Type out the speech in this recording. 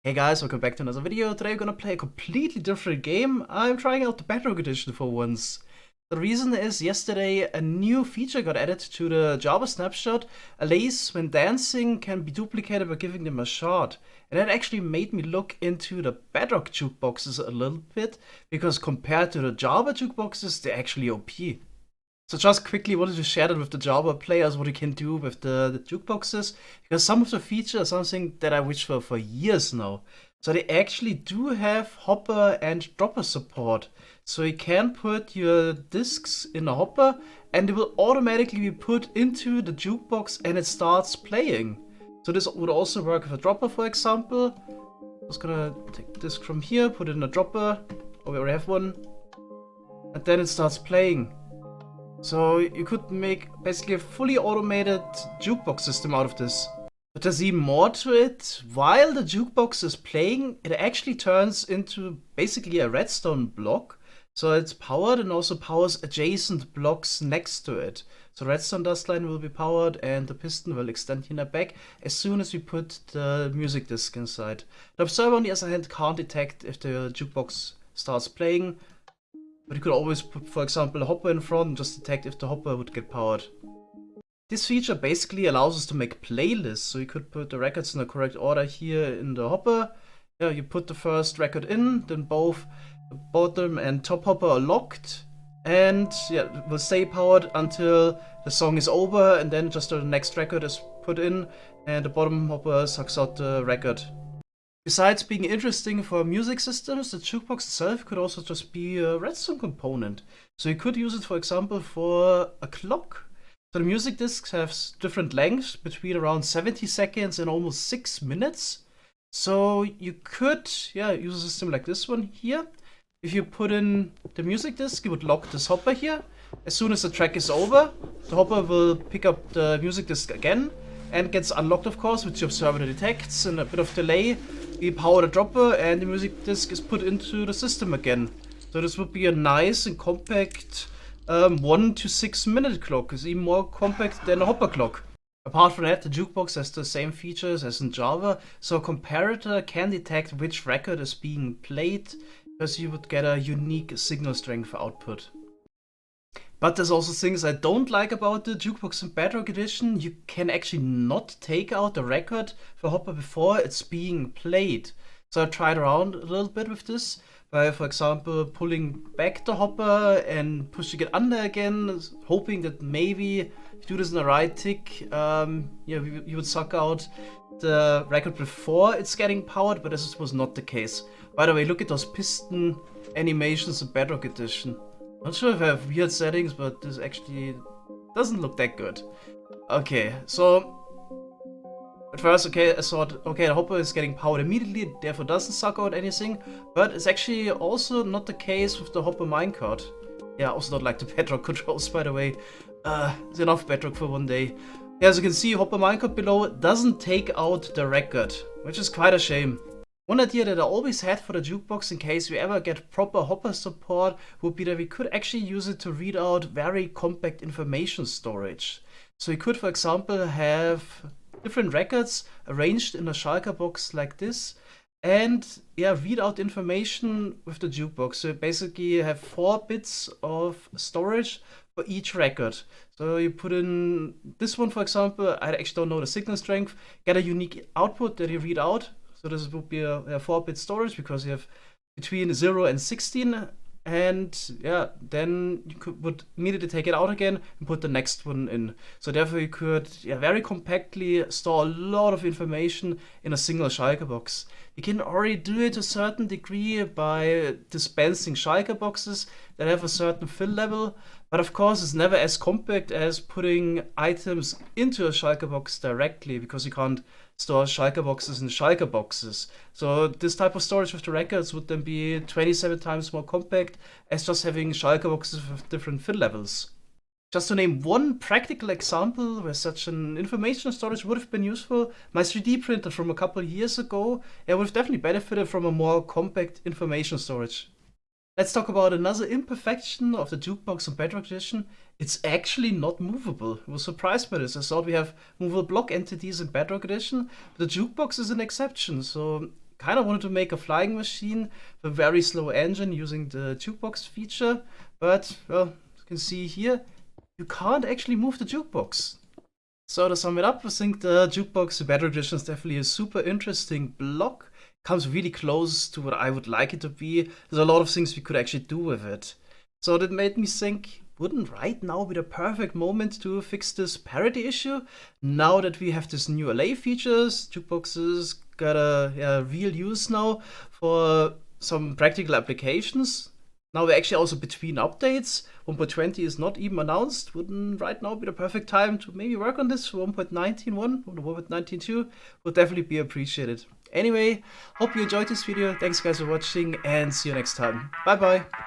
Hey guys, welcome back to another video. Today we're gonna play a completely different game. I'm trying out the Bedrock edition for once. The reason is yesterday a new feature got added to the Java snapshot. A lace when dancing can be duplicated by giving them a shard. And that actually made me look into the Bedrock jukeboxes a little bit, because compared to the Java jukeboxes, they're actually OP. So just quickly wanted to share that with the Java players, what you can do with the jukeboxes, because some of the features are something that I wish for years now. So they actually do have hopper and dropper support. So you can put your discs in a hopper and they will automatically be put into the jukebox and it starts playing. So this would also work with a dropper, for example. Just gonna take a disc from here, put it in a dropper. Oh, we already have one. And then it starts playing. So you could make basically a fully automated jukebox system out of this. But there's even more to it. While the jukebox is playing, it actually turns into basically a redstone block. So it's powered and also powers adjacent blocks next to it. So redstone dust line will be powered and the piston will extend here back as soon as we put the music disc inside. The observer on the other hand can't detect if the jukebox starts playing. But you could always put, for example, a hopper in front and just detect if the hopper would get powered. This feature basically allows us to make playlists, so you could put the records in the correct order here in the hopper. Yeah, you put the first record in, then both the bottom and top hopper are locked, and yeah, it will stay powered until the song is over, and then just the next record is put in, and the bottom hopper sucks out the record. Besides being interesting for music systems, the jukebox itself could also just be a redstone component. So you could use it, for example, for a clock. So the music discs have different lengths between around 70 seconds and almost 6 minutes. So you could, use a system like this one here. If you put in the music disc, you would lock this hopper here. As soon as the track is over, the hopper will pick up the music disc again and gets unlocked, of course, which the observer detects, and a bit of delay. We power the dropper and the music disc is put into the system again. So this would be a nice and compact 1 to 6 minute clock. It's even more compact than a hopper clock. Apart from that, the jukebox has the same features as in Java, so a comparator can detect which record is being played, because you would get a unique signal strength output. But there's also things I don't like about the Jukebox in Bedrock edition. You can actually not take out the record for hopper before it's being played. So I tried around a little bit with this by, for example, pulling back the hopper and pushing it under again, hoping that maybe if you do this in the right tick, you would suck out the record before it's getting powered, but this was not the case. By the way, look at those piston animations in Bedrock edition. Not sure if I have weird settings, but this actually doesn't look that good. Okay, so at first, I thought, okay, the hopper is getting powered immediately, therefore doesn't suck out anything, but it's actually also not the case with the hopper minecart. Yeah, also not like the Bedrock controls, by the way. It's enough Bedrock for one day. Yeah, as you can see, hopper minecart below doesn't take out the record, which is quite a shame. One idea that I always had for the jukebox in case we ever get proper hopper support would be that we could actually use it to read out very compact information storage. So we could, for example, have different records arranged in a shulker box like this and read out information with the jukebox. So you basically have 4 bits of storage for each record. So you put in this one, for example, I actually don't know the signal strength, get a unique output that you read out. So this would be a 4-bit storage because you have between 0 and 16, and then you would immediately take it out again and put the next one in. So therefore you could very compactly store a lot of information in a single shulker box. You can already do it to a certain degree by dispensing shulker boxes that have a certain fill level, but of course it's never as compact as putting items into a shulker box directly, because you can't store shulker boxes in shulker boxes. So this type of storage with the records would then be 27 times more compact as just having shulker boxes with different fill levels. Just to name one practical example where such an information storage would have been useful, my 3D printer from a couple of years ago, it would have definitely benefited from a more compact information storage. Let's talk about another imperfection of the Jukebox in Bedrock edition. It's actually not movable. I was surprised by this. I thought we have movable block entities in Bedrock edition, but the Jukebox is an exception. So kind of wanted to make a flying machine with a very slow engine using the Jukebox feature, but, well, you can see here, you can't actually move the Jukebox. So to sum it up, I think the Jukebox, the Bedrock edition, is definitely a super interesting block. Comes really close to what I would like it to be. There's a lot of things we could actually do with it. So that made me think, wouldn't right now be the perfect moment to fix this parity issue? Now that we have this new LA features, Jukeboxes got a real use now for some practical applications. Now we're actually also between updates. 1.20 is not even announced. Wouldn't right now be the perfect time to maybe work on this? 1.19.1 or 1.19.2 would definitely be appreciated. Anyway, hope you enjoyed this video. Thanks guys for watching and see you next time. Bye bye.